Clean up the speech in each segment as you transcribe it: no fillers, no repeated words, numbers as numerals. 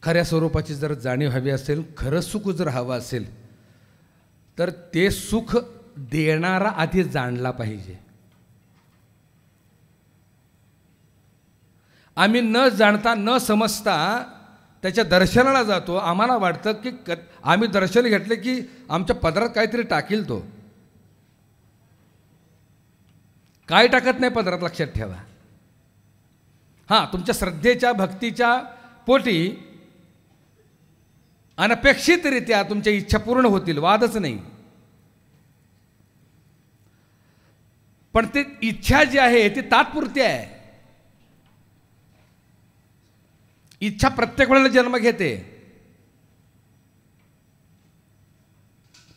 खऱ्या स्वरूपाची जर जाणीव हवी असेल, खरं सुख जर हवं असेल, तर ते सुख देणारा आधी जाणला पाहिजे. आम्ही न जाणता न समजता त्याच्या दर्शनाला जातो. आम्हाला वाटतं की आम्ही दर्शन घेतले की आमच्या पदरात काहीतरी टाकील. तो काय टाकत नाही पदरात, लक्षात ठेवा. हां, तुमच्या श्रद्धेच्या भक्तीच्या पोटी अनपेक्षितरित्या तुमच्या इच्छा पूर्ण होतील, वादच नाही. पण ती इच्छा जी आहे ती तात्पुरती आहे. इच्छा प्रत्येक वेळेला जन्म घेते,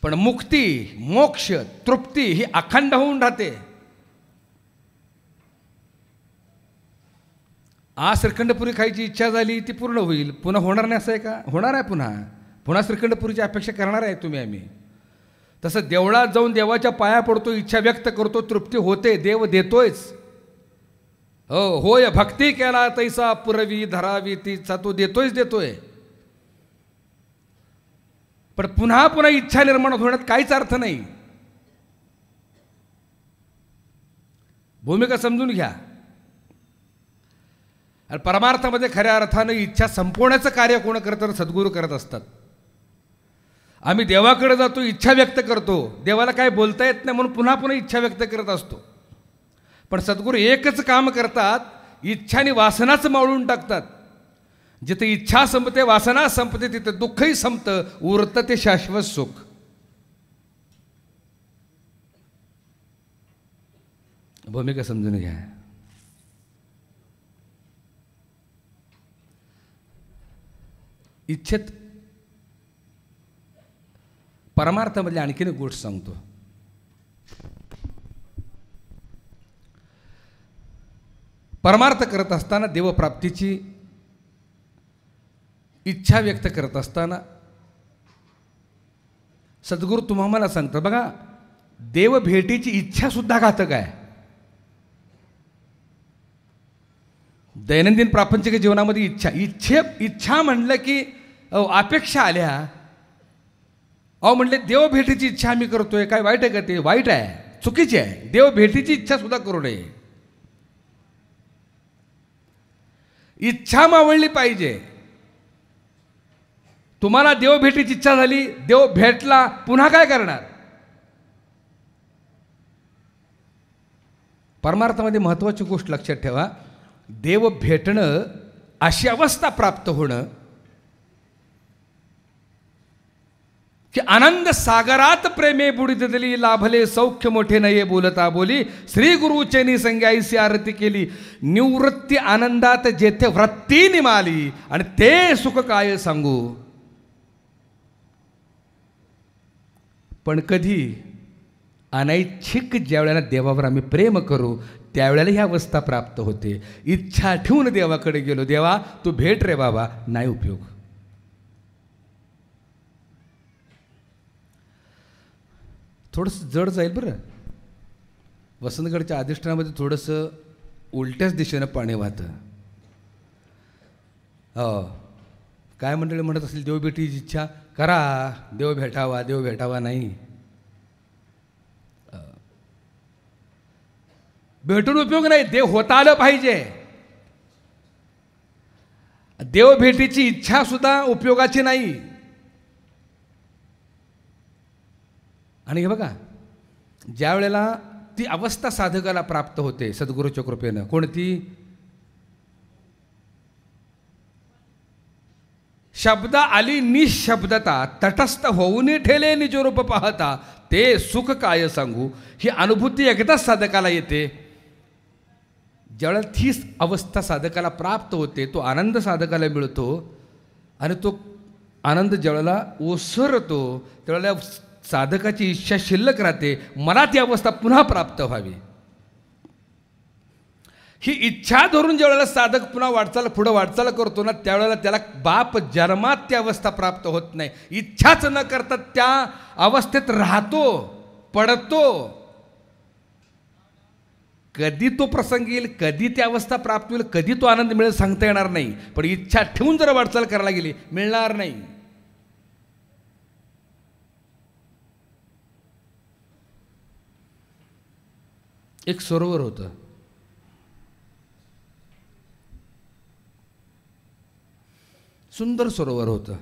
पण मुक्ती, मोक्ष, तृप्ती ही अखंड होऊन राहते. आज श्रीखंडपुरी खायची इच्छा झाली, ती पूर्ण होईल. पुन्हा होणार नाही असं आहे का? होणार आहे. पुन्हा श्रीखंडपुरीची अपेक्षा करणार आहे तुम्ही आम्ही. तसं देवळात जाऊन देवाच्या पाया पडतो, इच्छा व्यक्त करतो, तृप्ती होते, देव देतोयच. हो, होय भक्ती केला तैसा पुरवी धरावी तीचा, तो देतोय. पण पुन्हा इच्छा निर्माण होण्यात काहीच अर्थ नाही. भूमिका समजून घ्या. आणि परमार्थामध्ये खऱ्या अर्थानं इच्छा संपवण्याचं कार्य कोण करतं? सद्गुरू करत असतात. आम्ही देवाकडे जातो, इच्छा व्यक्त करतो, देवाला काय बोलता येत नाही म्हणून पुन्हा इच्छा व्यक्त करत असतो. पण सद्गुरू एकच काम करतात, इच्छाने वासनाच मावळून टाकतात. जिथे इच्छा संपते, वासना संपते, तिथे दुःखही संपतं, उरतं ते शाश्वत सुख. भूमिका समजून घ्या. इच्छेत परमार्थामधली आणखीन एक गोष्ट सांगतो. परमार्थ करत असताना, देवप्राप्तीची इच्छा व्यक्त करत असताना सद्गुरू तुम्हाला सांगतात, बघा, देव भेटीची इच्छा सुद्धा घातक आहे. दैनंदिन प्रापंचिक जीवनामध्ये इच्छा म्हणलं की अपेक्षा आल्या. म्हणले देव भेटीची इच्छा आम्ही करतोय, काय वाईट आहे का? ते वाईट आहे, चुकीची आहे. देव भेटीची इच्छा सुद्धा करू नये. इच्छा मावळली पाहिजे. तुम्हाला देव भेटीची इच्छा झाली, देव भेटला, पुन्हा काय करणार? परमार्थामध्ये महत्त्वाची गोष्ट लक्षात ठेवा, देव भेटणं, अशी अवस्था प्राप्त होणं की आनंद सागरात प्रेमे बुडीत दिली, लाभले सौख्य मोठे नये बोलता बोली, श्री गुरुचेनी संग्याईसी आरती केली, निवृत्ती आनंदात जेथे वृत्ती निमाली, आणि ते सुख काय सांगू. पण कधी अनैच्छिक ज्या वेळेला देवावर आम्ही प्रेम करू, त्यावेळेला ही अवस्था प्राप्त होते. इच्छा ठेवून देवाकडे गेलो, देवा तू भेट रे बाबा, नाही उपयोग. थोडंसं जड जाईल बरं. वसंतगडच्या अधिष्ठानामध्ये थोडंसं उलट्याच दिशेनं पाणी वाहतं. काय मंडळी म्हणत असेल, देव भेटीची इच्छा करा, देव भेटावा नाही. भेटून उपयोग नाही, देव होता आलं पाहिजे. देव भेटीची इच्छा सुद्धा उपयोगाची नाही. आणि हे बघा, ज्या वेळेला ती अवस्था साधकाला प्राप्त होते सद्गुरूच्या कृपेनं, कोणती? शब्द आली निशब्दता, तटस्थ होऊन ठेले निजरूप पाहता, ते सुख काय सांगू. ही अनुभूती एकदाच साधकाला येते. ज्यावेळेला ती अवस्था साधकाला प्राप्त होते, तो आनंद साधकाला मिळतो. आणि तो आनंद ज्यावेळेला ओसरतो, त्यावेळेला साधकाची इच्छा शिल्लक राहते, मला ती अवस्था पुन्हा प्राप्त व्हावी. ही इच्छा धरून ज्यावेळेला साधक पुन्हा पुढं वाटचाल करतो ना, त्यावेळेला त्याला बाप जन्मात ती अवस्था प्राप्त होत नाही. इच्छाच न करता त्या अवस्थेत राहतो, पडतो. कधी तो प्रसंग येईल, कधी ती अवस्था प्राप्त होईल, कधी तो आनंद मिळेल सांगता येणार नाही. पण इच्छा ठेवून जर वाटचाल करायला गेली मिळणार नाही. एक सरोवर होतं. सुंदर सरोवर होतं.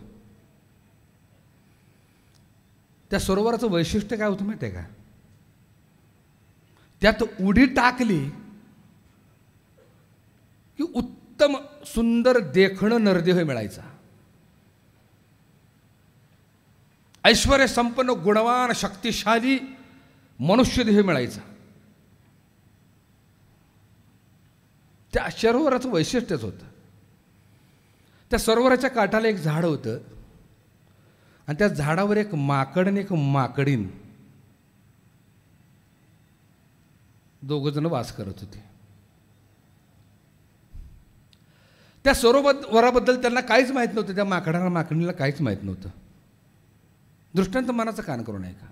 त्या सरोवराचं वैशिष्ट्य काय होतं माहिती आहे का? त्यात उडी टाकली की उत्तम सुंदर देखणं नरदेह मिळायचा. ऐश्वर्य संपन्न गुणवान शक्तिशाली मनुष्यदेह मिळायचा. त्या सरोवराचं वैशिष्ट्यच होतं. त्या सरोवराच्या काठाला एक झाड होतं आणि त्या झाडावर एक माकड आणि एक माकडीन दोघंजण वास करत होते. त्या सरोवराबद्दल त्यांना काहीच माहीत नव्हतं. त्या माकडाला माकडीला काहीच माहीत नव्हतं. दृष्टांत मनाचा कान करून ऐका.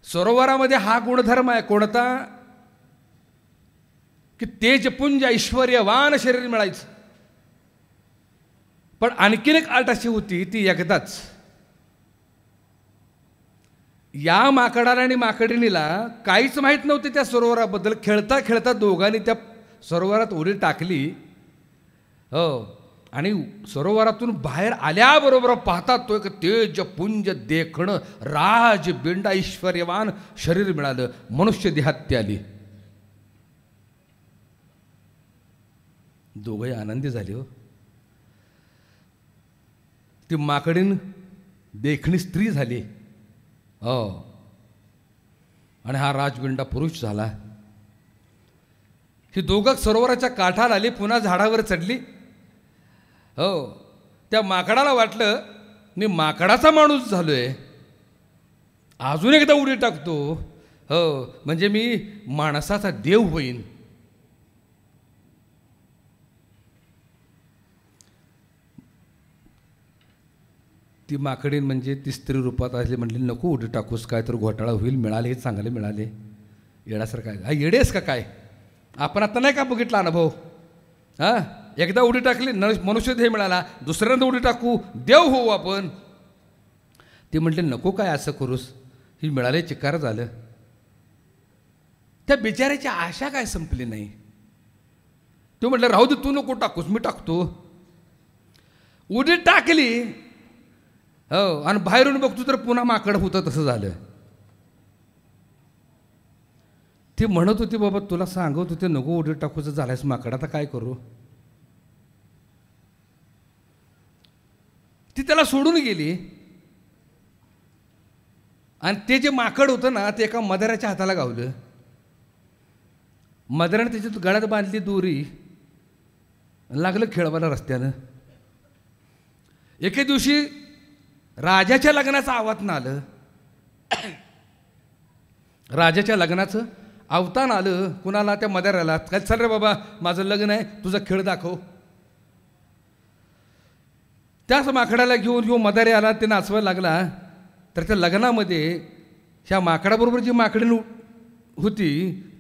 सरोवरामध्ये हा गुणधर्म आहे कोणता की तेजपुंज ऐश्वर्यवान शरीर मिळायचं. पण आणखीन एक अट अशी होती, ती एकदाच या माकडाला आणि माकडिणीला काहीच माहीत नव्हते त्या सरोवराबद्दल. खेळता खेळता दोघांनी त्या सरोवरात उडी टाकली. हो, आणि सरोवरातून बाहेर आल्याबरोबर पाहतात तो एक तेजपुंज देखणं राजबिंड ऐश्वर्यवान शरीर मिळालं. मनुष्य देहात ती आली. दोघंही आनंदी झाले. हो, ती माकडीन देखणी स्त्री झाली. हो, आणि हा राजबिंडा पुरुष झाला. ही दोघं सरोवराच्या काठाला आली, पुन्हा झाडावर चढली. हो, त्या माकडाला वाटलं मी माकडाचा माणूस झालोय, अजून एकदा उडी टाकतो. हो, म्हणजे मी माणसाचा देव होईन. ती माकडीन म्हणजे ती स्त्री रूपात असली म्हटली नको उडी टाकूस, काय तर घोटाळा होईल. मिळाले हे चांगले मिळाले. येण्यासारखं काय? हा येडेस का काय? आपण आता नाही का बघितला अनुभव? हां, एकदा उडी टाकली मनुष्य देह मिळाला, दुसऱ्यांदा उडी टाकू देव होऊ आपण. ती म्हटली नको काय असं करूस, ही मिळाले चिकार झालं. त्या बिचाऱ्याची आशा काय संपली नाही. तो म्हटलं राहू दे, तू नको टाकूस, मी टाकतो. उडी टाकली. हो, आणि बाहेरून बघतो तर पुन्हा माकड होतं. तसं झालं. ती म्हणत होती बाबा तुला सांगत होते नको उडी टाकूचं, झालायस माकड, आता काय करू? ती त्याला सोडून गेली. आणि ते जे माकड होतं ना ते एका मदाराच्या हाताला गावलं. मदाराने त्याची गळ्यात बांधली दोरी, लागलं खेळवायला रस्त्यानं. एके दिवशी राजाच्या लग्नाचं आवाहन आलं. राजाच्या लग्नाचं आव्हान आलं. कुणाला? त्या मदाराला. काय चल रे बाबा, माझं लग्न आहे, तुझा खेळ दाखव. त्याच माकडाला घेऊन जो मदारी आला ते नाचवायला लागला. तर त्या लग्नामध्ये ह्या माकडाबरोबर जी माकडी होती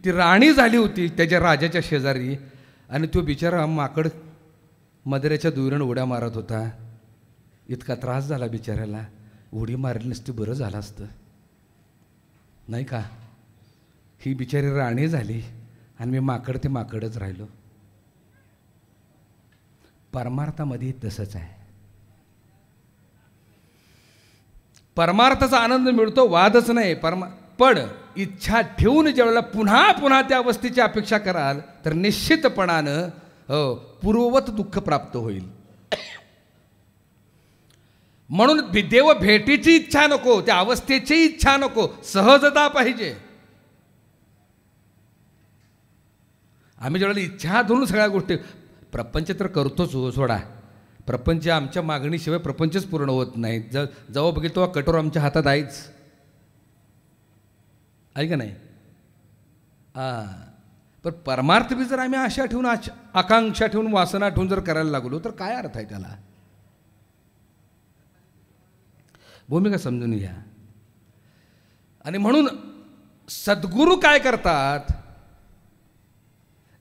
ती राणी झाली होती त्याच्या राजाच्या शेजारी. आणि तो बिचारा माकड मदाऱ्याच्या दुरीनं उड्या मारत होता. इतका त्रास झाला बिचाऱ्याला. उडी मारली नसती बरं झालं असतं, नाही का? ही बिचारी राणी झाली आणि मी माकड ते माकडच राहिलो. परमार्थामध्ये तसंच आहे. परमार्थाचा आनंद मिळतो, वादच नाही. पण इच्छा ठेवून ज्यावेळेला पुन्हा पुन्हा त्या अवस्थेची अपेक्षा कराल तर निश्चितपणानं पूर्ववत दुःख प्राप्त होईल. म्हणून देव भेटीची इच्छा नको, त्या अवस्थेची इच्छा नको, सहजता पाहिजे. आम्ही ज्यावेळेला इच्छा धरून सगळ्या गोष्टी, प्रपंच तर करतोच हो, सोडा. प्रपंच आमच्या मागणीशिवाय प्रपंचच पूर्ण होत नाही. जेव्हा बघितलं तेव्हा कटोर आमच्या हातात आहेच, आहे का नाही? पण परमार्थ बी जर आम्ही आशा ठेवून आकांक्षा ठेवून वासना ठेवून जर करायला लागलो तर काय अर्थ आहे त्याला? भूमिका समजून घ्या. आणि म्हणून सद्गुरू काय करतात?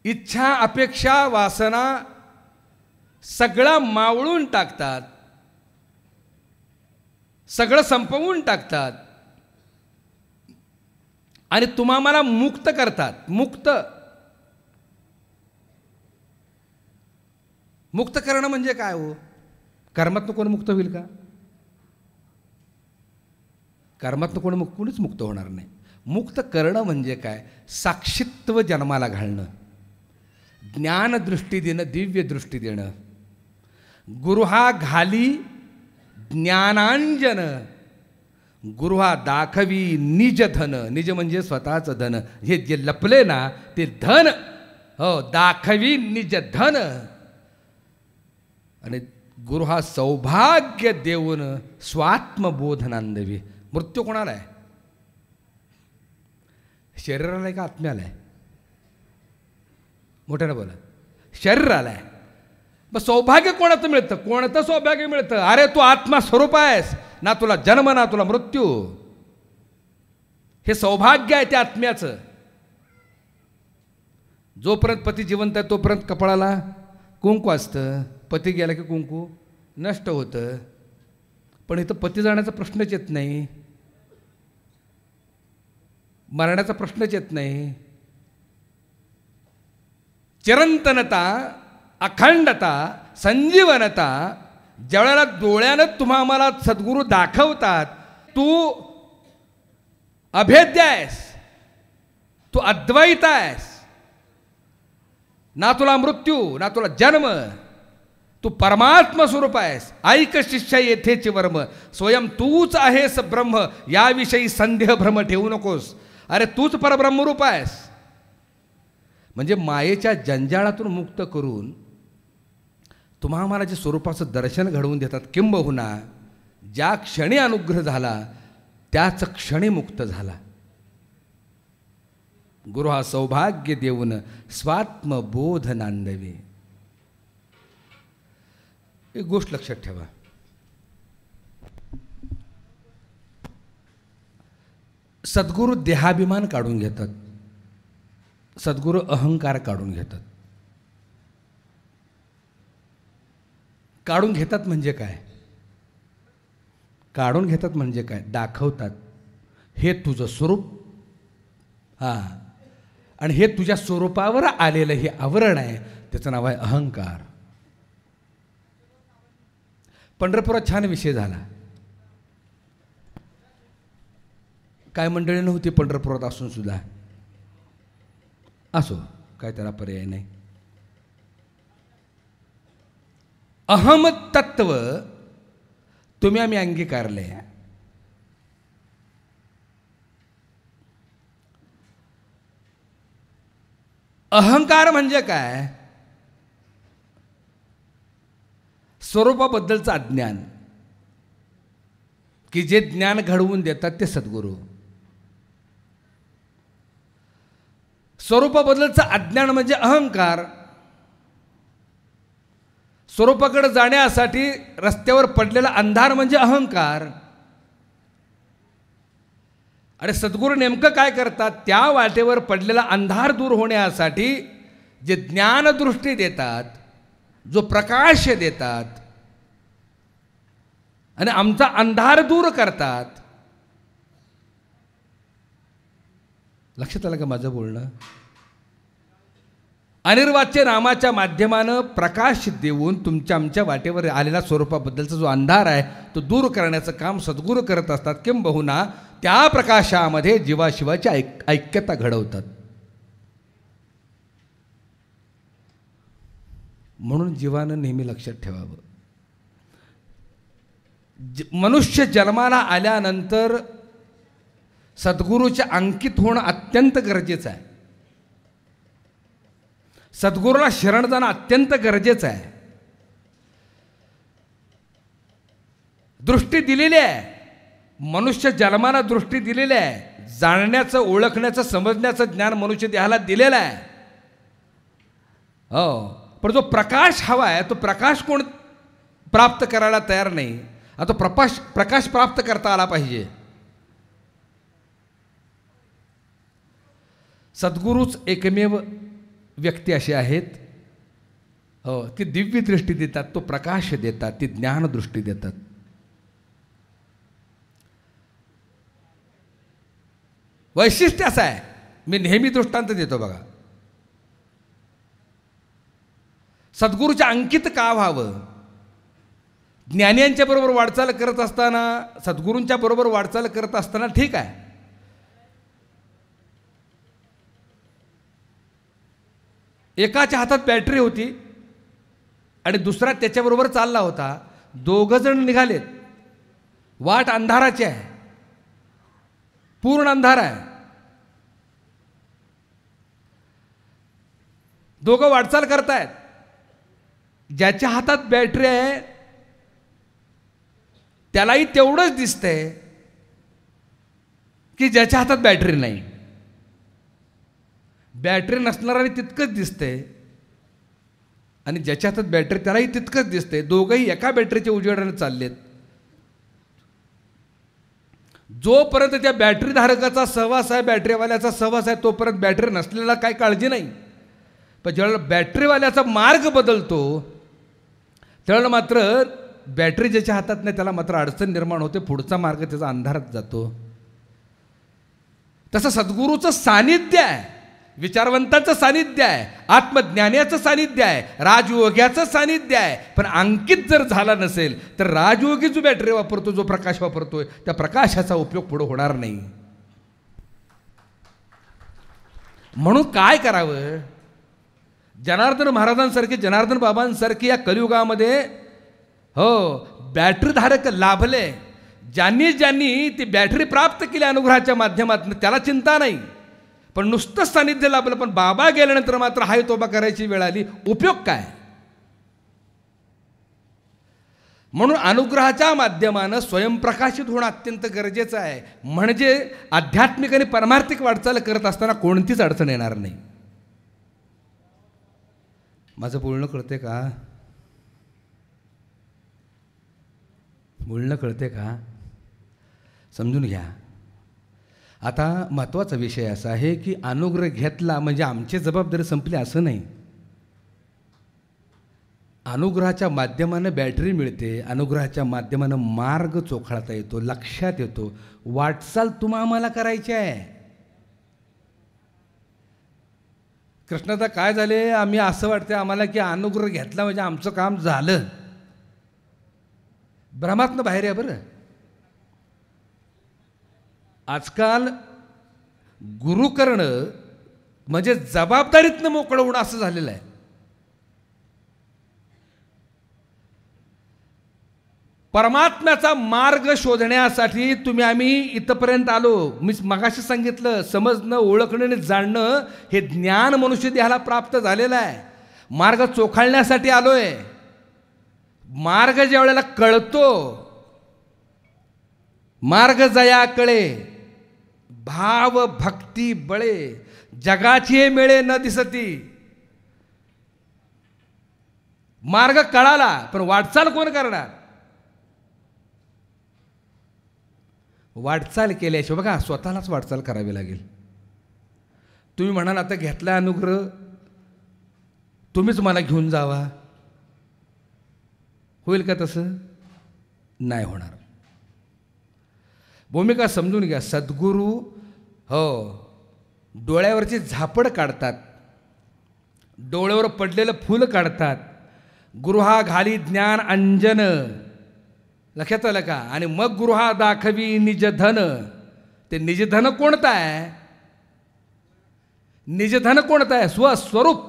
इच्छा, अपेक्षा, वासना सगळं मावळून टाकतात, सगळं संपवून टाकतात आणि तुम्हा मला मुक्त करतात. मुक्त करणं म्हणजे काय हो? कर्मातनं कोण मुक्त होईल का? कर्मातनं कोणीच मुक्त होणार नाही. मुक्त करणं म्हणजे काय? साक्षित्व जन्माला घालणं, ज्ञानदृष्टी देणं, दिव्य दृष्टी देणं. गुरुहा घाली ज्ञानांजन, गुरुहा दाखवी निज धन. निज म्हणजे स्वतःचं धन. हे जे लपले ना ते धन, हो, दाखवी निज धन. आणि गुरुहा सौभाग्य देऊन स्वात्मबोधनांदवी. मृत्यू कोणाला आहे? शरीराला आहे का आत्म्याला आहे? मोठ्यानं बोला. शरीराला आहे. मग सौभाग्य कोणाचं मिळतं? कोणतं सौभाग्य मिळतं? अरे तू आत्मा स्वरूप आहेस ना, तुला जन्म ना तुला मृत्यू. हे सौभाग्य आहे त्या आत्म्याचं. जोपर्यंत पती जिवंत आहे तोपर्यंत कपाळाला कुंकू असतं. पती गेला की कुंकू नष्ट होतं. पण इथं पती जाण्याचा प्रश्नच येत नाही, मरण्याचा प्रश्नच येत नाही. चिरंतनता, अखंडता, संजीवनता ज्यावेळेला डोळ्यानं तुम्हा आम्हाला सद्गुरू दाखवतात, तू अभेद्य आहेस, तू अद्वैत आहेस, ना तुला मृत्यू ना तुला जन्म, तू परमात्मा स्वरूप आहेस. ऐक शिष्य येथेच वर्म, स्वयं तूच आहेस ब्रह्म, याविषयी संदेह भ्रम ठेवू नकोस. अरे तूच परब्रह्मरूप आहेस. म्हणजे मायेच्या जंजाळातून मुक्त करून तुम्हा आम्हाला जे स्वरूपाचं दर्शन घडवून देतात, किंबहुना ज्या क्षणी अनुग्रह झाला त्याच क्षणी मुक्त झाला. गुरु हा सौभाग्य देऊन स्वात्मबोध नांदवे. एक गोष्ट लक्षात ठेवा, सद्गुरू देहाभिमान काढून घेतात, सद्गुरू अहंकार काढून घेतात. काढून घेतात म्हणजे काय? काढून घेतात म्हणजे काय? दाखवतात हे तुझं स्वरूप, हां, आणि हे तुझ्या स्वरूपावर आलेलं हे आवरण आहे, त्याचं नाव आहे अहंकार. पंढरपुरात छान विषय झाला. काय मंडळी नव्हती पंढरपुरात असून सुद्धा, असो काय त्याला पर्याय नाही. अहम तत्व तुम्ही आम्ही अंगीकारले. अहंकार म्हणजे काय? स्वरूपाबद्दलचं अज्ञान, की जे ज्ञान घडवून देतात ते सद्गुरू. स्वरूपाबद्दलचं अज्ञान म्हणजे अहंकार. स्वरूपाकडे जाण्यासाठी रस्त्यावर पडलेला अंधार म्हणजे अहंकार. आणि सद्गुरू नेमकं काय करतात? त्या वाटेवर पडलेला अंधार दूर होण्यासाठी जे ज्ञानदृष्टी देतात, जो प्रकाश देतात आणि आमचा अंधार दूर करतात. लक्षात आलं का माझं बोलणं? अनिर्वाच्य नामाच्या माध्यमानं प्रकाश देऊन तुमच्या आमच्या वाटेवर आलेला स्वरूपाबद्दलचा जो अंधार आहे तो दूर करण्याचं काम सद्गुरू करत असतात. किंबहुना त्या प्रकाशामध्ये जीवाशिवाची ऐक्यता घडवतात. म्हणून जीवानं नेहमी लक्षात ठेवावं, मनुष्य जन्माला आल्यानंतर सद्गुरूच्या अंकित होणं अत्यंत गरजेचं आहे. सद्गुरूला शरण जाणं अत्यंत गरजेचं आहे. दृष्टी दिलेली आहे, मनुष्य जन्माला दृष्टी दिलेली आहे. जाणण्याचं, ओळखण्याचं, समजण्याचं ज्ञान मनुष्य देहाला दिलेलं आहे. हो, पण जो प्रकाश हवा आहे तो प्रकाश कोण प्राप्त करायला तयार नाही. आता प्रकाश प्राप्त करता आला पाहिजे. सद्गुरूच एकमेव व्यक्ती असे आहेत हो की दिव्य दृष्टी देतात, तो प्रकाश देतात, ती ज्ञानदृष्टी देतात. वैशिष्ट्य असं आहे, मी नेहमी दृष्टांत देतो बघा. सद्गुरूच्या अंकित का व्हावं? ज्ञानियांच्या बरोबर वाटचाल करत असताना, सद्गुरूंच्या बरोबर वाटचाल करत असताना ठीक आहे, एकाच्या हातात बॅटरी होती आणि दुसरा त्याच्याबरोबर चालला होता. दोघं जण निघालेत, वाट अंधाराची आहे, पूर्ण अंधार आहे. दोघं वाटचाल करतायत. ज्याच्या हातात बॅटरी आहे त्यालाही तेवढंच दिसतंय की ज्याच्या हातात बॅटरी नाही. बॅटरी नसणाराने तितकंच दिसतंय आणि ज्याच्या हातात बॅटरी त्यालाही तितकंच दिसतंय. दोघंही एका बॅटरीच्या उजेडाने चाललेत. जोपर्यंत त्या बॅटरी धारकाचा सहवास आहे, बॅटरीवाल्याचा सहवास आहे, तोपर्यंत बॅटरी नसलेला काही काळजी नाही. पण ज्यावेळेला बॅटरीवाल्याचा मार्ग बदलतो त्यावेळेला मात्र बॅटरी ज्याच्या हातात नाही त्याला मात्र अडचण निर्माण होते, पुढचा मार्ग त्याचा अंधारात जातो. तसं सद्गुरूचं सानिध्य आहे, विचारवंताचं सानिध्य आहे, आत्मज्ञानाचं सानिध्य आहे, राजयोग्याचं सानिध्य आहे. पण अंकित जर झाला नसेल तर राजयोगी जो बॅटरी वापरतो, जो प्रकाश वापरतोय, त्या प्रकाशाचा उपयोग पुढे होणार नाही. म्हणून काय करावं? जनार्दन महाराजांसारखे, जनार्दन बाबांसारखे या कलियुगामध्ये हो बॅटरीधारक लाभले. ज्यांनी ज्यांनी ती बॅटरी प्राप्त केली अनुग्रहाच्या माध्यमातून त्याला चिंता नाही, पण नुसतं सानिध्य लाभलं. पण बाबा गेल्यानंतर मात्र हाय तोबा करायची वेळ आली, उपयोग काय? म्हणून अनुग्रहाच्या माध्यमानं स्वयंप्रकाशित होणं अत्यंत गरजेचं आहे. म्हणजे आध्यात्मिक आणि परमार्थिक वाटचाल करत असताना कोणतीच अडचण येणार नाही. माझं बोलणं कळते का? बोलणं कळते का? समजून घ्या. आता महत्त्वाचा विषय असा आहे की अनुग्रह घेतला म्हणजे आमची जबाबदारी संपली असं नाही. अनुग्रहाच्या माध्यमानं बॅटरी मिळते, अनुग्रहाच्या माध्यमानं मार्ग चोखाळता येतो, लक्षात येतो. वाटचाल तुम्हा आम्हाला करायची आहे. कृष्णादा काय झाले, आम्ही असं वाटतं आम्हाला की अनुग्रह घेतला म्हणजे आमचं काम झालं. भ्रमातनं बाहेर आहे बरं. आजकाल गुरु करणं म्हणजे जबाबदारीतनं मोकळं होणं असं झालेलं आहे. परमात्म्याचा मार्ग शोधण्यासाठी आम्ही इथपर्यंत आलो. मी मगाशी सांगितलं, समजणं, ओळखणं आणि जाणणं हे ज्ञान मनुष्य देहाला प्राप्त झालेलं आहे. मार्ग चोखाळण्यासाठी आलोय. मार्ग ज्या वेळेला कळतो, मार्ग जया कळे, भाव भक्ती बळे, जगाची मिळे न दिसती. मार्ग कळाला पण वाटचाल कोण करणार? वाटचाल केल्याशिवाय बघा स्वतःलाच वाटचाल करावी लागेल. तुम्ही म्हणाल आता घेतला अनुग्रह, तुम्हीच मला घेऊन जावा, होईल का? तसं नाही होणार. भूमिका समजून घ्या. सद्गुरू हो डोळ्यावरची झापड काढतात, डोळ्यावर पडलेलं फूल काढतात. गृहा घाली ज्ञान अंजन, लक्षात आलं का? आणि मग गृहा दाखवी निजधन. ते निजधन कोणतं आहे? निजधन कोणतं आहे? स्वस्वरूप.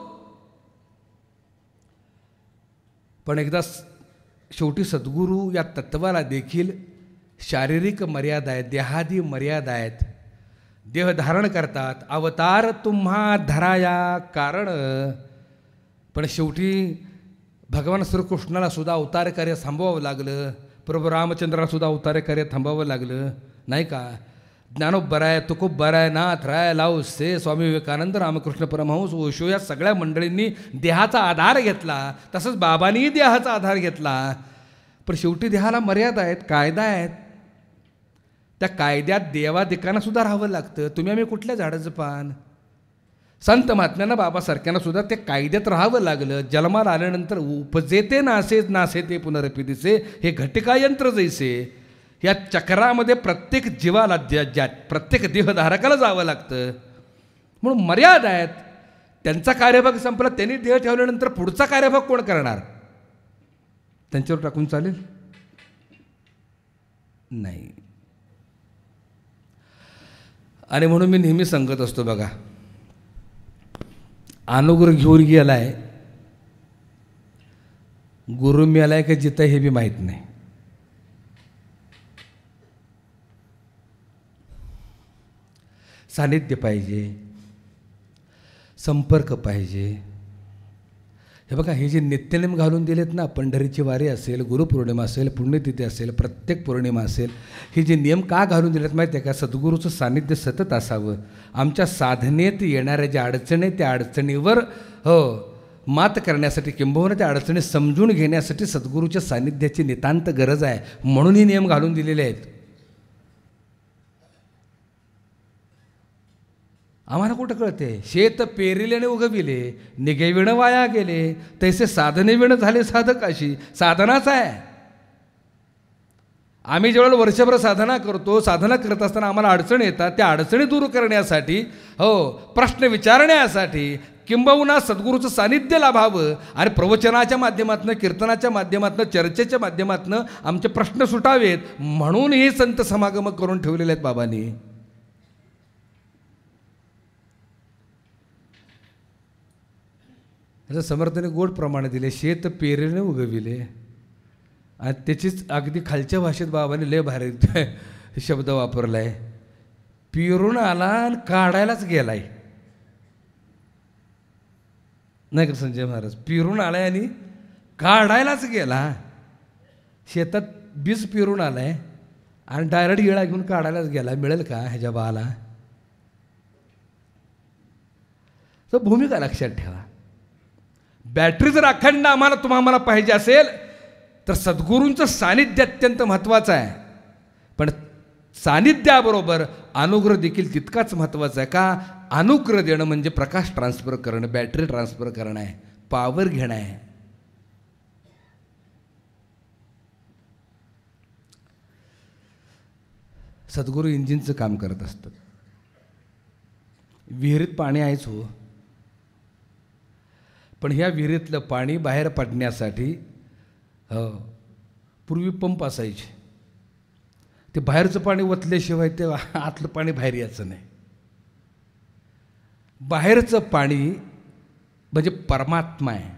पण एकदा शेवटी सद्गुरू या तत्वाला देखील शारीरिक मर्यादा आहेत, देहादी मर्यादा आहेत. देह धारण करतात, अवतार तुम्हा धराया कारण. पण शेवटी भगवान श्रीकृष्णाला सुद्धा अवतार कार्य थांबवावं लागलं, प्रभू रामचंद्राला सुद्धा अवतार कार्य थांबावं लागलं, नाही का? ज्ञानोब बराय, तुकोब बराय, नाथ राय, लाव से, स्वामी विवेकानंद, रामकृष्ण परमहंस, ओशो या सगळ्या मंडळींनी देहाचा आधार घेतला. तसंच बाबांनीही देहाचा आधार घेतला. पण शेवटी देहाला मर्यादा आहेत, कायदा आहेत. त्या कायद्यात देवादिकांना सुद्धा राहावं लागतं. तुम्ही आम्ही कुठल्या झाडाचं पान? संत महात्म्यांना बाबासारख्यांना सुद्धा ते कायद्यात राहावं लागलं. जन्माला आल्यानंतर उपजेते नासे ते पुनरपी हे घटिका यंत्र जैसे या चक्रामध्ये प्रत्येक जीवाला प्रत्येक देहधारकाला जावं लागतं. म्हणून मर्यादा आहेत. त्यांचा कार्यभाग संपला, त्यांनी देह ठेवल्यानंतर पुढचा कार्यभाग कोण करणार? त्यांच्यावर टाकून चालेल? नाही. आणि म्हणून मी नेहमी सांगत असतो बघा, अनुग्रह घेऊन गेलाय, गुरु मिळालाय का जिथं हे बी माहीत नाही. सानिध्य पाहिजे, संपर्क पाहिजे. हे बघा, हे जे नित्यनेम घालून दिलेत ना, पंढरीची वारी असेल, गुरुपौर्णिमा असेल, पुण्यतिथी असेल, प्रत्येक पौर्णिमा असेल, हे जे नियम का घालून दिलेत माहिती आहे का? सद्गुरूचं सानिध्य सतत असावं. आमच्या साधनेत येणाऱ्या ज्या अडचणी, त्या अडचणीवर मात करण्यासाठी, किंबहुना त्या अडचणी समजून घेण्यासाठी सद्गुरूच्या सानिध्याची नितांत गरज आहे. म्हणून हे नियम घालून दिलेले आहेत. आम्हाला कुठं कळते? शेत पेरिले आणि उगविले, निघे विणं वाया गेले, तैसे साधने विणं झाले साधकाशी. साधनाच आहे. आम्ही ज्यावेळेला वर्षभर साधना करतो, साधना करत असताना आम्हाला अडचणी येतात, त्या अडचणी दूर करण्यासाठी, प्रश्न विचारण्यासाठी, किंबहुना सद्गुरूचं सानिध्य लाभावं आणि प्रवचनाच्या माध्यमातून, कीर्तनाच्या माध्यमातून, चर्चेच्या माध्यमातून आमचे प्रश्न सुटावेत, म्हणून हे संत समागम करून ठेवलेले आहेत बाबांनी. समर्थाने गोड प्रमाणे दिले. शेत पेरेने उगविले, आणि त्याचीच अगदी खालच्या भाषेत बाबाने लय भारी शब्द वापरलाय. पिरून आला आणि काढायलाच गेलाय. नाही का संजय महाराज? पिरून आलाय आणि काढायलाच गेला. शेतात बीज पिरून आलाय आणि डायरेक्ट येळा घेऊन काढायलाच गेला. मिळेल का ह्याच्या बाला? तर भूमिका लक्षात ठेवा. बॅटरी जर अखंड तुम्हाला पाहिजे असेल तर सद्गुरूंचं सानिध्य अत्यंत महत्त्वाचं आहे. पण सानिध्याबरोबर अनुग्रह देखील तितकाच महत्त्वाचा आहे. का? अनुग्रह देणं म्हणजे प्रकाश ट्रान्सफर करणं, बॅटरी ट्रान्सफर करणं आहे, पॉवर घेणं आहे. सद्गुरू इंजिनचं काम करत असतात. विहिरीत पाणी आहेच हो, पण ह्या विहिरीतलं पाणी बाहेर पडण्यासाठी पूर्वी पंप असायचे. ते बाहेरचं पाणी ओतल्याशिवाय ते आतलं पाणी बाहेर यायचं नाही. बाहेरचं पाणी म्हणजे परमात्मा आहे.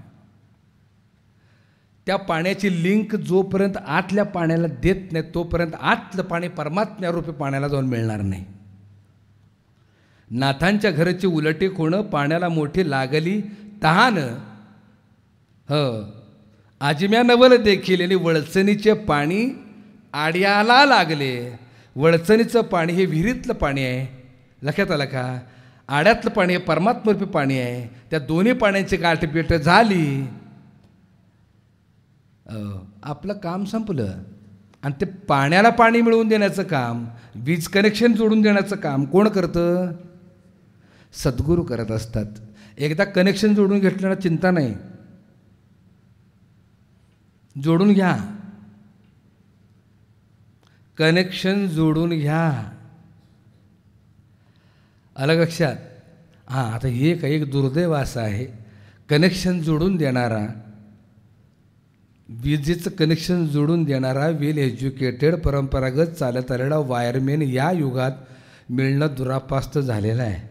त्या पाण्याची लिंक जोपर्यंत आतल्या पाण्याला देत नाही तोपर्यंत आतलं पाणी परमात्म्यारूपी पाण्याला जाऊन मिळणार नाही. नाथांच्या घराची उलटी खोणं, पाण्याला मोठी लागली तहान, आजिम्या नवल देखील, आणि वळचणीचे पाणी आड्याला लागले. वळचणीचं पाणी हे विहिरीतलं पाणी आहे. लक्षात आलं का? आड्यातलं पाणी हे परमात्मरूपी पाणी आहे. त्या दोन्ही पाण्याची गाठभेट झाली, आपलं काम संपलं. आणि ते पाण्याला पाणी मिळवून देण्याचं काम, वीज कनेक्शन जोडून देण्याचं काम कोण करतं? सद्गुरू करत असतात. एकदा कनेक्शन जोडून घेतल्यानं चिंता नाही, जोडून घ्या, कनेक्शन जोडून घ्या. अलग लक्षात. हां, आता हे एक दुर्दैव असं आहे, कनेक्शन जोडून देणारा, विजेचं कनेक्शन जोडून देणारा, वेल एज्युकेटेड परंपरागत चालत आलेला वायरमॅन या युगात मिळणं दुरापास्त झालेलं आहे.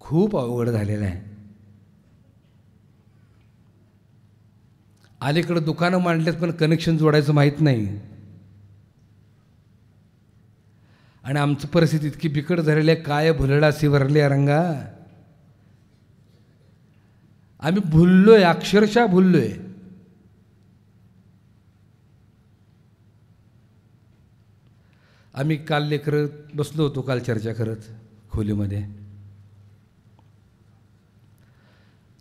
खूप अवघड झालेलं आहे. अलीकडं दुकानं मांडलेत पण कनेक्शन जोडायचं माहीत नाही. आणि आमची परिस्थिती इतकी बिकट झालेली आहे, काय भुलडा सिवरले रंगा. आम्ही भुललोय, अक्षरशः भुललोय. आम्ही काल लेकरं बसलो होतो, काल चर्चा करत खोलीमध्ये.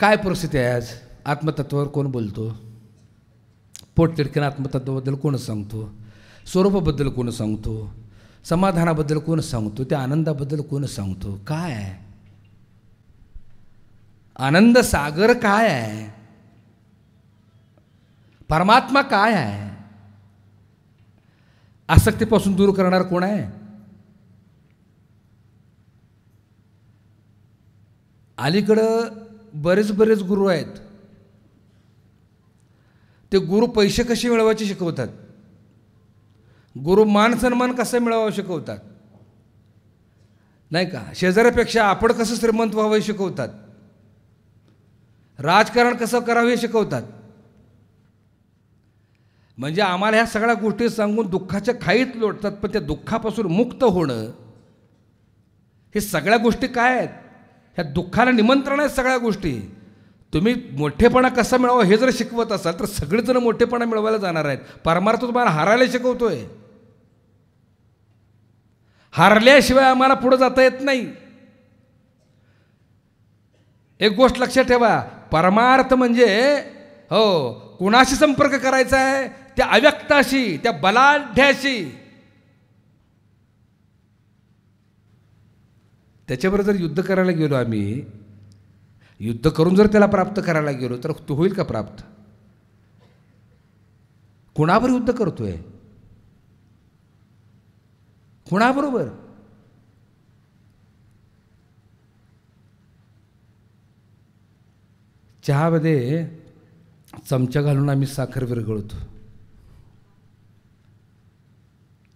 काय परिस्थिती आहे आज? आत्मतत्वावर कोण बोलतो? पोटतिडकीनं आत्मतत्वाबद्दल कोण सांगतो? स्वरूपाबद्दल कोण सांगतो? समाधानाबद्दल कोण सांगतो? त्या आनंदाबद्दल कोण सांगतो? काय आहे आनंद सागर? काय आहे परमात्मा? काय आहे? आसक्तीपासून दूर करणार कोण आहे? अलीकडं बरेच गुरु आहेत. ते गुरु पैसे कसे मिळवायचे शिकवतात. गुरु मान सन्मान कसा मिळवावा शिकवतात, नाही का? शेजाऱ्यापेक्षा आपण कसं श्रीमंत व्हावं शिकवतात. राजकारण कसं करावं हे शिकवतात. म्हणजे आम्हाला ह्या सगळ्या गोष्टी सांगून दुःखाच्या खाईत लोटतात. पण त्या दुःखापासून मुक्त होणं हे सगळ्या गोष्टी काय आहेत? ह्या दुःखाला निमंत्रण आहेत सगळ्या गोष्टी. तुम्ही मोठेपणा कसा मिळावा हे जर शिकवत असाल तर सगळेजण मोठेपणा मिळवायला जाणार आहेत. परमार्थ तुम्हाला हारायला शिकवतोय. हारल्याशिवाय आम्हाला पुढे जाता येत नाही. एक गोष्ट लक्षात ठेवा, परमार्थ म्हणजे कुणाशी संपर्क करायचा आहे? त्या अव्यक्ताशी, त्या बलाढ्याशी. त्याच्याबरोबर जर युद्ध करायला गेलो आम्ही, युद्ध करून जर त्याला प्राप्त करायला गेलो तर तो होईल का प्राप्त? कुणावर युद्ध करतोय? कुणाबरोबर? चहामध्ये चमचा घालून आम्ही साखर विरघळतो.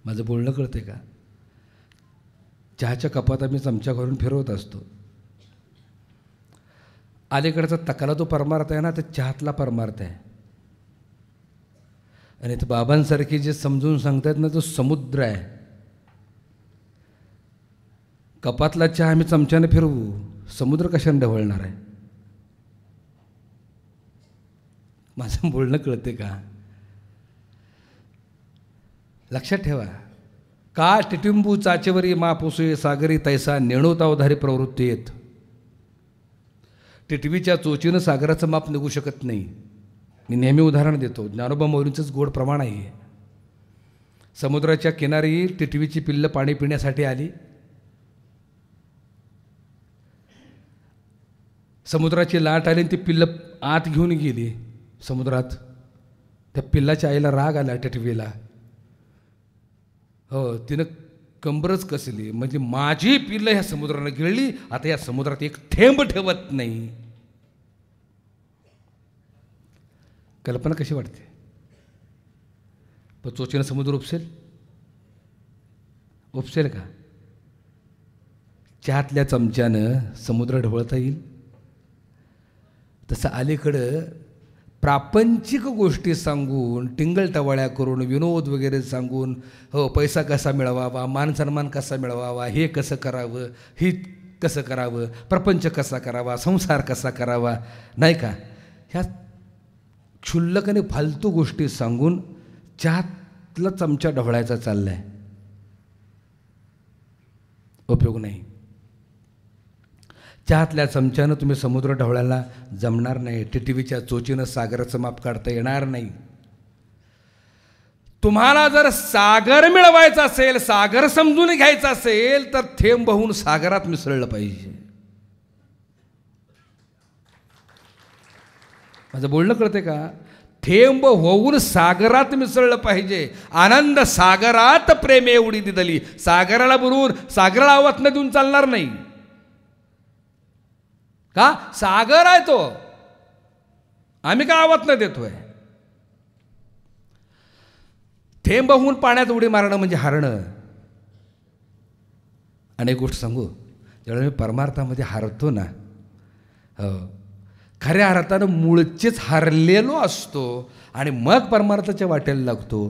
माझं बोलणं कळते का? चहाच्या कपात आम्ही चमचा घालून फिरवत असतो. अलीकडचा तकाला तो परमार्थ आहे ना, तर चहातला परमार्थ आहे. आणि ते बाबांसारखे जे समजून सांगतात ना, तो समुद्र आहे. कपातला चहा आम्ही चमच्याने फिरवू, समुद्र कशाने ढवळणार आहे? माझं बोलणं कळते का? लक्षात ठेवा. का टिटिंबू चाचेवरी मापुसे सागरी तैसा नेणोतावधारी प्रवृत्ती येत. टिटवीच्या चोचीनं सागराचं माप निघू शकत नाही. मी नेहमी उदाहरण देतो, ज्ञानोबा माऊलींचंच गोड प्रमाण आहे. समुद्राच्या किनारी टिटवीची पिल्लं पाणी पिण्यासाठी आली. समुद्राची लाट आली आणि ती पिल्लं आत घेऊन गेली समुद्रात. त्या पिल्लाच्या आईला राग आला टिटवीला. तिनं कंबरच कसली, म्हणजे माझी पिल्लं ह्या समुद्रानं गिळली, आता या समुद्रात एक थेंब ठेवत नाही. कल्पना कशी वाटते? पण चोचीनं समुद्र उपसेल का? चहातल्या चमच्यानं समुद्र ढवळता येईल? तसं अलीकडं प्रापंचिक गोष्टी सांगून, टिंगलटवाळ्या करून, विनोद वगैरे सांगून, पैसा कसा मिळवावा, मान सन्मान कसा मिळवावा, हे कसं करावं, हे कसं करावं, प्रपंच कसा करावा, संसार कसा करावा, नाही का? ह्या क्षुल्लक आणि फालतू गोष्टी सांगून चहातला चमचा ढवळायचा चालला आहे. उपयोग नाही. चहातल्या चमच्यानं तुम्ही समुद्र ढवळायला जमणार नाही. टिटवीच्या चोचीनं सागराचं माप काढता येणार नाही. तुम्हाला जर सागर मिळवायचा असेल, सागर समजून घ्यायचा असेल, तर थेंब होऊन सागरात मिसळलं पाहिजे. माझं बोलणं कळते का? थेंब होऊन सागरात मिसळलं पाहिजे. आनंद सागरात प्रेम एवढी दिदली. सागराला बुडवून सागराला आवाज न देऊन चालणार नाही का? सागर आहे तो, आम्ही का आवाज न देतोय? थेंब होऊन पाण्यात उडी मारणं म्हणजे हारणं. आणि एक गोष्ट सांगू, ज्यावेळेला मी परमार्थामध्ये हारतो ना, खऱ्या अर्थानं मूळचेच हारलेलो असतो आणि मग परमार्थाच्या वाटेला लागतो,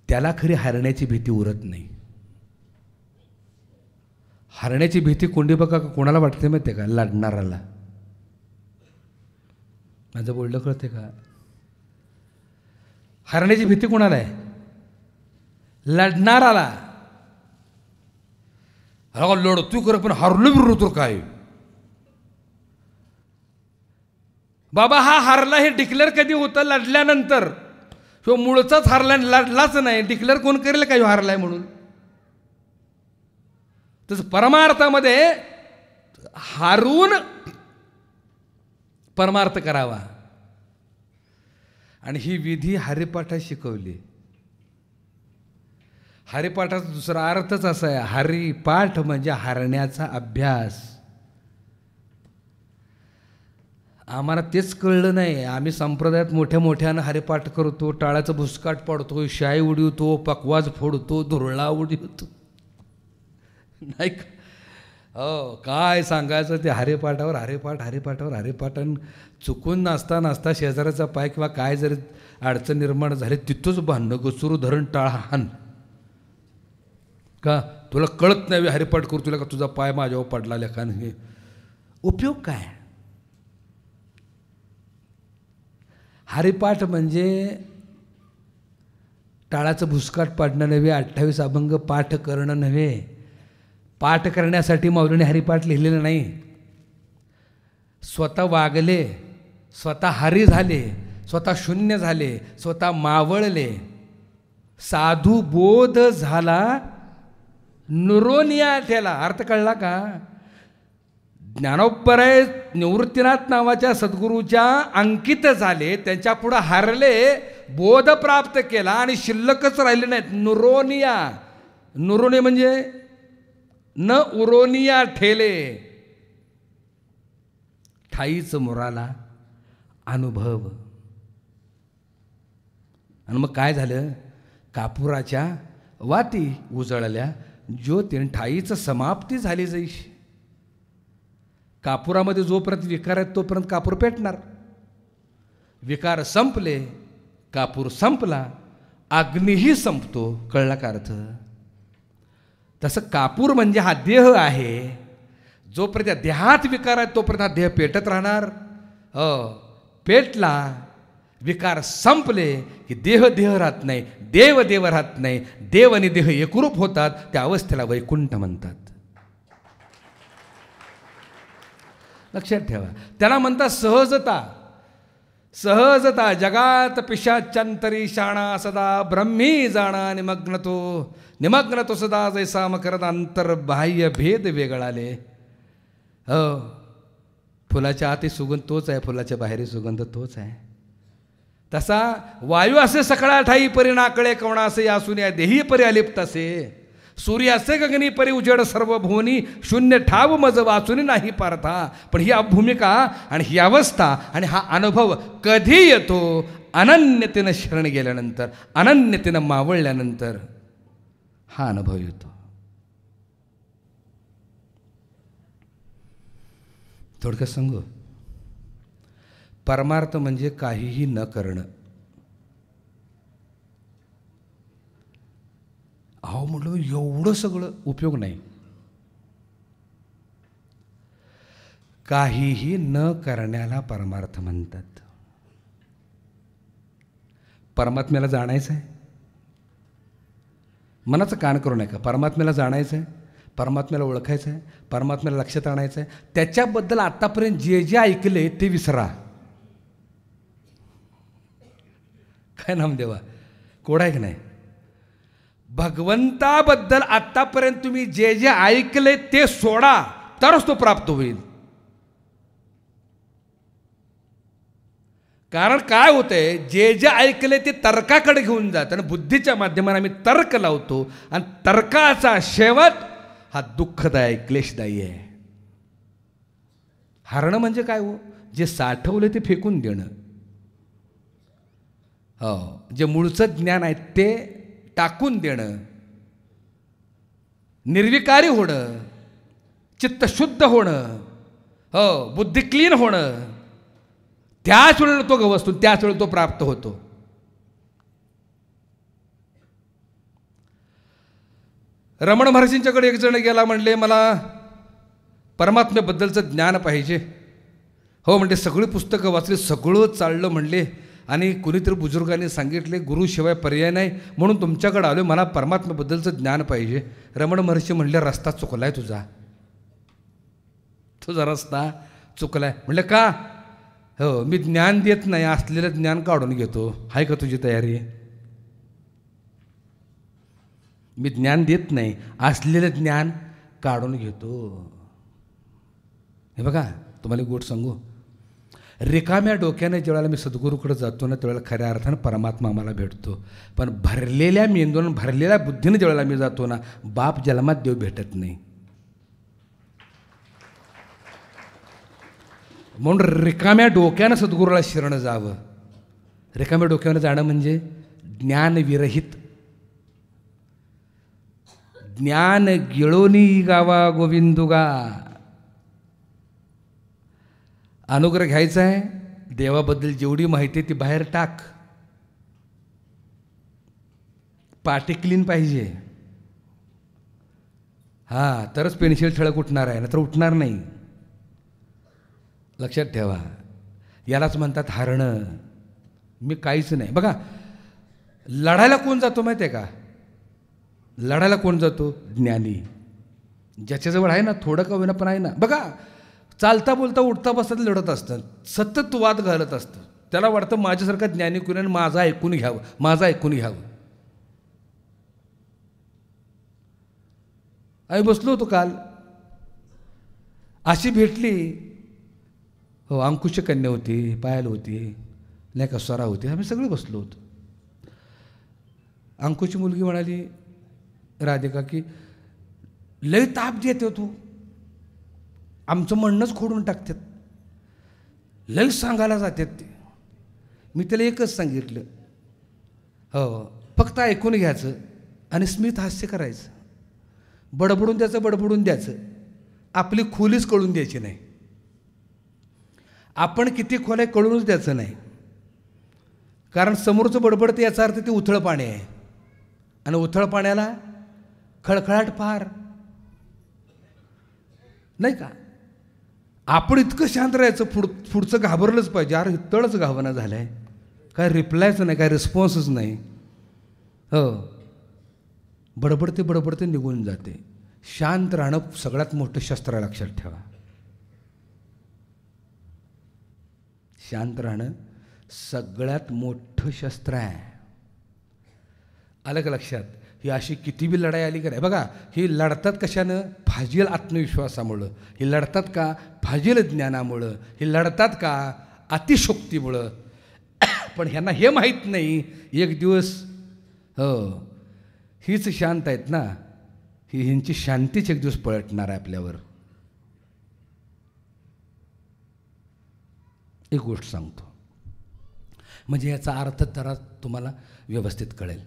त्याला खरी हारण्याची भीती उरत नाही. हारण्याची भीती कोंडी बघा कोणाला वाटते माहिती आहे का? लढणाराला. माझं बोलणं कळते का? हारण्याची भीती कोणाला आहे? लढणाराला. लढतोय खरं पण हारलो बिरलो तर काय बाबा? हा हारला हे डिक्लेअर कधी होतं? लढल्यानंतर. ह्यो मूळचाच हारला, लढलाच नाही, डिक्लेअर कोण करेल का ह्यो हारलाय म्हणून? तसं परमार्थामध्ये हारून परमार्थ करावा. आणि ही विधी हरिपाठात शिकवली. हरिपाठाचा दुसरा अर्थच असा आहे, हरिपाठ म्हणजे हारण्याचा अभ्यास. आम्हाला तेच कळलं नाही. आम्ही संप्रदायात मोठ्या मोठ्यानं हरिपाठ करतो, टाळाचं भुसकाट पाडतो, शाई उडवतो, पकवाज फोडतो, धुरळा उडवतो, नाही का? हो, काय सांगायचं ते हरिपाठावर हरिपाठावर हरिपाठ. आणि चुकून नाचता नाचता शेजाऱ्याचा पाय किंवा काय जरी अडचण निर्माण झाली तिथंच भांडणं, गचुरू धरण टाळा हान. का तुला कळत नाही हरिपाठ करू, तुला का तुझा पाय माझ्यावर पडला लेखान? हे उपयोग काय? हरिपाठ म्हणजे टाळाचं भुसकाट पाडणं नव्हे, 28 अभंग पाठ करणं नव्हे. पाठ करण्यासाठी माऊलीने हरिपाठ लिहिलेलं नाही. स्वतः वागले, स्वतः हरी झाले, स्वतः शून्य झाले, स्वतः मावळले, साधू बोध झाला, नुरोनिया ठेला. अर्थ कळला का? ज्ञानोपराय निवृत्तीनाथ नावाच्या सद्गुरूच्या अंकित झाले, त्यांच्या पुढं हारले, बोध प्राप्त केला आणि शिल्लकच राहिले नाहीत. नुरोनिया, नुरोनिया म्हणजे न उरोनिया ठेले, ठाईच मुराला अनुभव. आणि मग काय झालं? कापुराच्या वाती उजळल्या, ज्योतीन ठाईचं समाप्ती झाली जैशी. कापुरामध्ये जोपर्यंत विकार आहेत तोपर्यंत कापूर पेटणार. विकार संपले, कापूर संपला, अग्नीही संपतो. कळला का अर्थ? तसं कापूर म्हणजे हा देह आहे. जोपर्यंत त्या देहात विकार आहेत तोपर्यंत हा देह पेटत राहणार. पेटला, विकार संपले की देह देह राहत नाही, देव देव राहत नाही, देव आणि देह एकरूप होतात. त्या अवस्थेला वैकुंठ म्हणतात. लक्षात ठेवा, त्याला म्हणतात सहजता. सहजता जगात पिशाच्यांतरी शाणा, सदा ब्रह्मी जाणा निमग्न तो सदा जैसा मकरद अंतर बाह्य भेद वेगळाले. फुलाच्या आती सुगंध तोच आहे, फुलाच्या बाहेरी सुगंध तोच आहे. तसा वायू असे सकळा ठाई परी नाकळे कवणा असे असून या देही परी अलिप्त असे. सूर्य असे गगनी परी उजेड सर्व भुवनी शून्य ठाव मज वाचून नाही पारथा. पण ही भूमिका आणि ही अवस्था आणि हा अनुभव कधी येतो? अनन्यतेनं शरण गेल्यानंतर, अनन्यतेनं मावळल्यानंतर हा अनुभव येतो. थोडक्यात सांगू, परमार्थ म्हणजे काहीही न करणं. अहो म्हटलं एवढं सगळं उपयोग नाही. काहीही न करण्याला परमार्थ म्हणतात. परमात्म्याला जाणायचं आहे, मनाचं कान करू नका. परमात्म्याला जाणायचं आहे, परमात्म्याला ओळखायचं आहे, परमात्म्याला लक्षात आणायचं आहे. त्याच्याबद्दल आतापर्यंत जे जे ऐकले ते विसरा. काय नामदेवा कोडा आहे की नाही? भगवंताबद्दल आतापर्यंत तुम्ही जे जे ऐकले ते सोडा, तरच तो प्राप्त होईल. कारण काय होतंय, जे जे ऐकले ते तर्काकडे घेऊन जात आणि बुद्धीच्या माध्यमाने आम्ही तर्क लावतो आणि तर्काचा शेवट हा दुःखदायक क्लेशदायी आहे. हरणं म्हणजे काय हो? जे साठवलं ते फेकून देणं. हो, जे मूळचं ज्ञान आहे ते टाकून देणं, निर्विकारी होणं, चित्त शुद्ध होणं, हो बुद्धी क्लीन होणं, त्याच वेळेला तो गवसतो, त्याच वेळेला तो प्राप्त होतो. रमण महर्षींच्याकडे एक जण गेला, म्हणले मला परमात्म्याबद्दलचं ज्ञान पाहिजे. हो म्हणले, सगळी पुस्तकं वाचली, सगळं चाललं म्हणले, आणि कुणीतरी बुजुर्गांनी सांगितले गुरुशिवाय पर्याय नाही, म्हणून तुमच्याकडे आलो, मला परमात्म्याबद्दलचं ज्ञान पाहिजे. रमण महर्षी म्हणले, रस्ता चुकलाय तुझा रस्ता चुकलाय. म्हणले का? हो, मी ज्ञान देत नाही, असलेलं ज्ञान काढून घेतो. आहे का तुझी तयारी? मी ज्ञान देत नाही, असलेलं ज्ञान काढून घेतो. हे बघा, तुम्हाला गोट सांगू, रिकाम्या डोक्याने ज्यावेळेला मी सद्गुरूकडे जातो ना, त्यावेळेला खऱ्या अर्थानं परमात्मा आम्हाला भेटतो. पण भरलेल्या मेंदून, भरलेल्या बुद्धीने ज्यावेळेला मी जातो ना, बाप जन्मात देव भेटत नाही. म्हणून रिकाम्या डोक्यानं सद्गुरूला शरण जावं. रिकाम्या डोक्यानं जाणं म्हणजे ज्ञानविरहित. ज्ञान गिळोनी गावा गोविंदुगा. अनुग्रह घ्यायचा आहे, देवाबद्दल जेवढी माहिती आहे ती बाहेर टाक. पाटी क्लीन पाहिजे, हां, तरच पेन्सिल ठळक उठणार आहे, नाहीतर उठणार नाही. लक्षात ठेवा. यालाच म्हणतात हरणं. मी काहीच नाही. बघा, लढायला कोण जातो माहिती आहे का? लढायला कोण जातो? ज्ञानी. ज्याच्याजवळ आहे ना, थोडं का होईना पण आहे ना. बघा, चालता बोलता उठता बसता लढत असतात, सतत वाद घालत असतं. त्याला वाटतं माझ्यासारखा ज्ञानी कोणी माझं ऐकून घ्यावं, माझं ऐकून घ्यावं. आम्ही बसलो होतो काल, अशी भेटली. हो, अंकुश कन्या होती, पायल होती, नाही का, स्वरा होती, आम्ही सगळे बसलो होतो. अंकुशची मुलगी म्हणाली राधिका की लय ताप देते तू, आमचं म्हणणंच खोडून टाकतात, लय सांगायला जातात ते. मी त्याला एकच सांगितलं, हो, फक्त ऐकून घ्यायचं आणि स्मित हास्य करायचं. बडबडून द्यायचं. आपली खोलीच कळून द्यायची नाही. आपण किती खोल आहे कळूनच द्यायचं नाही. कारण समोरचं बडबडतं याचा अर्थ ते उथळ पाणी आहे, आणि उथळ पाण्याला खळखळाट फार नाही का. आपण इतकं शांत राहायचं, पुढचं घाबरलंच पाहिजे. अरे तळच घावना झालं आहे, काय रिप्लायच नाही, काय रिस्पॉन्सच नाही. हो, बडबडते निघून जाते. शांत राहणं सगळ्यात मोठं शस्त्र आहे, लक्षात ठेवा. शांत राहणं सगळ्यात मोठं शस्त्र आहे. आलं का लक्षात? ही अशी किती बी लढाई आली का, बघा, ही लढतात कशानं? फाजील आत्मविश्वासामुळं. ही लढतात का? फाजील ज्ञानामुळं. ही लढतात का? अतिशोक्तीमुळं. पण ह्यांना हे माहीत नाही, एक दिवस, हो, हीच शांत आहेत ना, ह्यांची शांतीच एक दिवस पलटणार आहे आपल्यावर. एक गोष्ट सांगतो, म्हणजे याचा अर्थ तर तुम्हाला व्यवस्थित कळेल.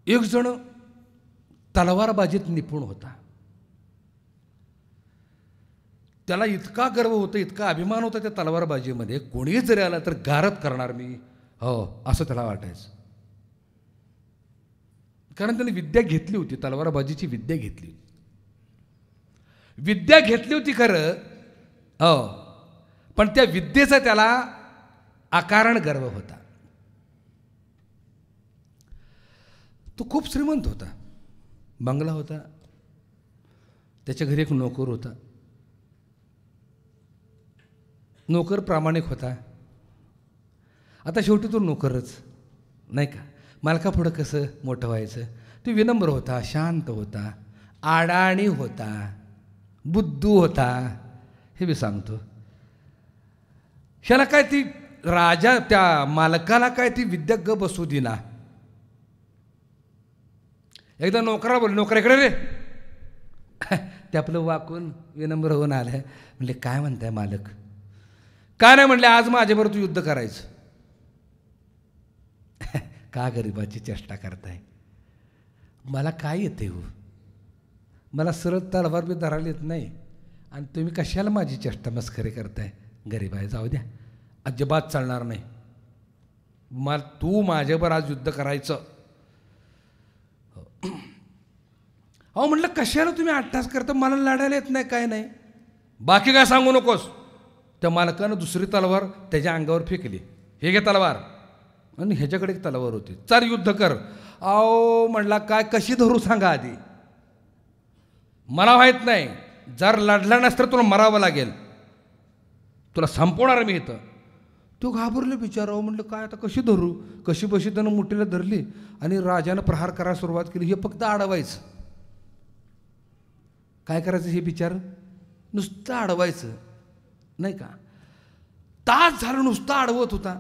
एक जण तलवारबाजीत निपुण होता. त्याला इतका गर्व होता, इतका अभिमान होता त्या तलवारबाजीमध्ये, कोणीही जरी आला तर गारद करणार मी, हो, असं त्याला वाटायचं. कारण त्याने विद्या घेतली होती, तलवारबाजीची विद्या घेतली होती खरं, हो, पण त्या विद्येचा त्याला अकारण गर्व होता. तो खूप श्रीमंत होता, बंगला होता, त्याच्या घरी एक नोकर होता. नोकर प्रामाणिक होता. आता शेवटी तो नोकरच नाही का. मालकापुढं कसं मोठं व्हायचं? तो विनम्र होता, शांत होता, आडाणी होता, बुद्धू होता. हे मी सांगतो. ह्याला काय ती राजा, त्या मालकाला काय ती विद्या ग बसू दिना. एकदा नोकराला बोल, नोकर इकडे रे. ते आपलं वाकून विनम्र होऊन आलं. म्हणले काय म्हणताय मालक? काय नाही म्हणले, आज माझ्याबरोबर तू युद्ध करायचं. का गरिबाची चेष्टा करताय? मला काय येते हो, मला सरळ तलवार बी धरायला येत नाही, आणि तुम्ही कशाला माझी चेष्टा मस्करी करताय? गरीब आहे, जाऊ द्या, अजिबात चालणार नाही. तू माझ्याबरोबर आज युद्ध करायचं. अहो म्हटलं, कशाला तुम्ही अट्टास करता? मला लढायला येत नाही, काय नाही. बाकी काय सांगू नकोस. त्या मालकानं दुसरी तलवार त्याच्या अंगावर फेकली. हे घे तलवार, आणि ह्याच्याकडे एक तलवार होती. चार युद्ध कर. आओ म्हणला, काय कशी धरू सांगा आधी, मला माहीत नाही, जर लढला नस तर तुला मरावं लागेल, तुला संपवणार मी इथं. तो घाबरलो बिचारा. म्हटलं काय आता कशी धरू. कशी बशी त्यानं मुठीला धरली आणि राजानं प्रहार करायला सुरुवात केली. हे फक्त अडवायचं. काय करायचं हे बिचार, नुसतं अडवायचं नाही का. तास झालं नुसतं अडवत होता.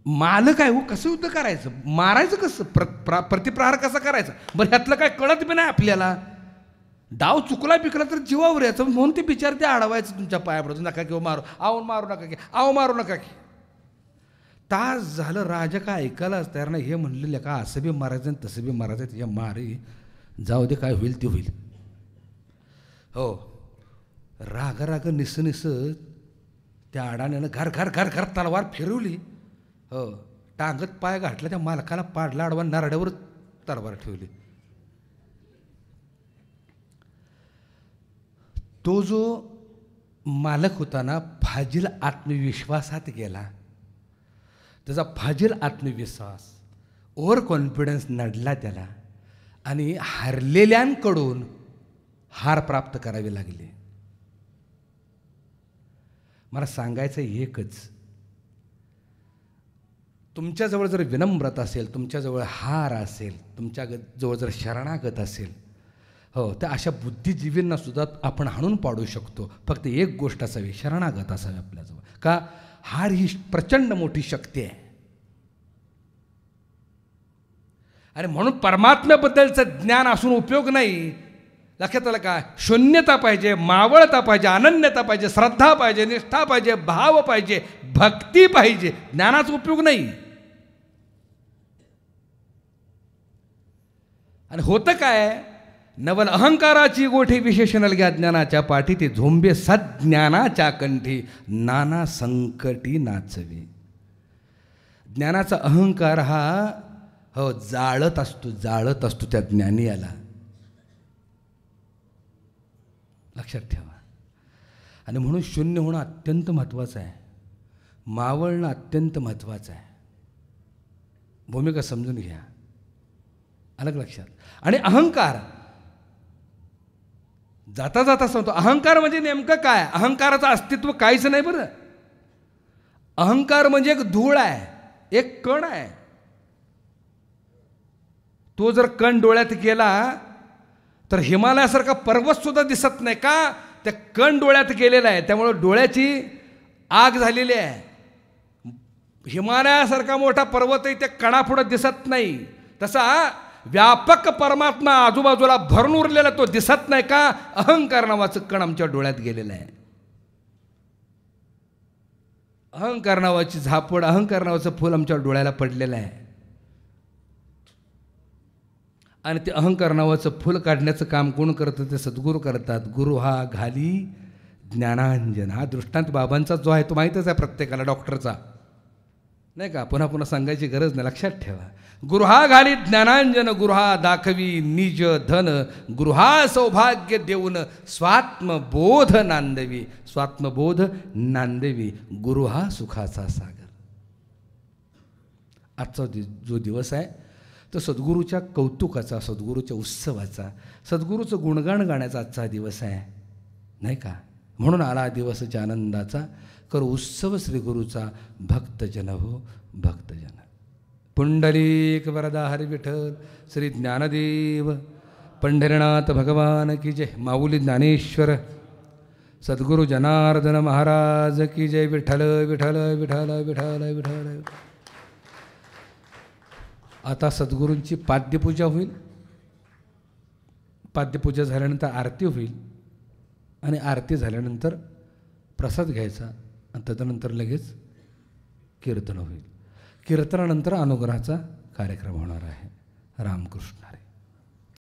मालक आहे हो, कसं युद्ध करायचं, मारायचं कसं, प्रतिप्रहार कसा करायचा, बरं ह्यातलं काय कळत बी नाही आपल्याला. डाव चुकला पिकला तर जीवावर यायचं, म्हणून ते बिचार ते अडवायचं तुमच्या पायापडून. नका किंवा मारू, आहो मारू नका की, आहो मारू नका की. तास झालं राजा काय ऐकायलाच तयार नाही. हे म्हणलेलं का असं बी मारायचं आणि तसं बी मारायचं, त्याच्या मारे जाऊ दे, काय होईल ते होईल. हो, राग राग निस निस त्या अडाण्यानं घर घर घर घर तलवार फिरवली. हो, टांगत पाय घातला, त्या मालकाला पाडला आडवा, नारड्यावर तलवार ठेवली. तो जो मालक होता ना, फाजील आत्मविश्वासात गेला. त्याचा फाजील आत्मविश्वास, ओव्हर कॉन्फिडन्स नडला त्याला आणि हारलेल्यांकडून हार प्राप्त करावी लागली. मला सांगायचं एकच, तुमच्याजवळ जर विनम्रता असेल, तुमच्याजवळ हार असेल, तुमच्याजवळ जर शरणागत असेल, हो, तर अशा बुद्धिजीवींना सुद्धा आपण हाणून पाडू शकतो. फक्त एक गोष्ट असावी, शरणागत असावी आपल्याजवळ. का, हार ही प्रचंड मोठी शक्ती आहे. आणि म्हणून परमात्म्याबद्दलचं ज्ञान असून उपयोग नाही. लक्षात आलं का. शून्यता पाहिजे, मावळता पाहिजे, अनन्यता पाहिजे, श्रद्धा पाहिजे, निष्ठा पाहिजे, भाव पाहिजे, भक्ती पाहिजे. ज्ञानाचा उपयोग नाही. आणि होतं काय, नवल अहंकाराची गोठी विशेषण घ्या ज्ञानाच्या पाठी, ते झोंबे सज्ञानाच्या कंठी, नाना संकटी नाचवे. ज्ञानाचा अहंकार हा हो जाळत असतो त्या ज्ञानी याला. लक्षात ठेवा. आणि म्हणून शून्य होणं अत्यंत महत्त्वाचं आहे, मावळणं अत्यंत महत्त्वाचं आहे. भूमिका समजून घ्या. अलग लक्षात. आणि अहंकार जाता जाता सांगतो, अहंकार म्हणजे नेमकं काय. अहंकाराचं अस्तित्व काहीच नाही बरं. अहंकार म्हणजे एक धूळ आहे, एक कण आहे. तो जर कण डोळ्यात गेला तर हिमालयासारखा पर्वत सुद्धा दिसत नाही. का, त्या कण डोळ्यात गेलेला आहे, त्यामुळे डोळ्याची आग झालेली आहे. हिमालयासारखा मोठा पर्वतही त्या कणापुढं दिसत नाही. तसा व्यापक परमात्मा आजूबाजूला भरून उरलेला तो दिसत नाही. का, अहंकार नावाचं कण आमच्या डोळ्यात गेलेलं आहे. अहंकार नावाची झापड, अहंकार नावाचं फूल आमच्या डोळ्याला पडलेलं आहे. आणि ते अहंकार नावाचं फुल काढण्याचं काम कोण करतं, ते सद्गुरू करतात. गुरु हा घाली ज्ञानांजन. हा दृष्टांत बाबांचा जो आहे तो माहीतच आहे प्रत्येकाला, डॉक्टरचा नाही का, पुन्हा पुन्हा सांगायची गरज नाही. लक्षात ठेवा. गुरु हा घाली ज्ञानांजन, गुरु हा दाखवी निज धन, गुरु हा सौभाग्य देऊन स्वात्मबोध नांदवी. स्वात्मबोध नांदवी, गुरु हा सुखाचा सागर. आजचा जो दिवस आहे तो सद्गुरूच्या कौतुकाचा, सद्गुरूच्या उत्सवाचा, सद्गुरूचं गुणगान गाण्याचा आजचा दिवस आहे नाही का. म्हणून आला दिवसच्या आनंदाचा, करू उत्सव श्री गुरुचा, भक्तजन हो भक्तजन. पुंडलिक वरदा हरी विठ्ठल, श्री ज्ञानदेव पंढरीनाथ भगवान की जय. माऊली ज्ञानेश्वर सद्गुरू जनार्दन महाराज की जय. विठ्ठल विठ्ठल विठ्ठल विठ्ठल विठ्ठल. आता सद्गुरूंची पाद्यपूजा होईल. पाद्यपूजा झाल्यानंतर आरती होईल आणि आरती झाल्यानंतर प्रसाद घ्यायचा आणि तदनंतर लगेच कीर्तन होईल. कीर्तनानंतर अनुग्रहाचा कार्यक्रम होणार आहे. रामकृष्ण हरी.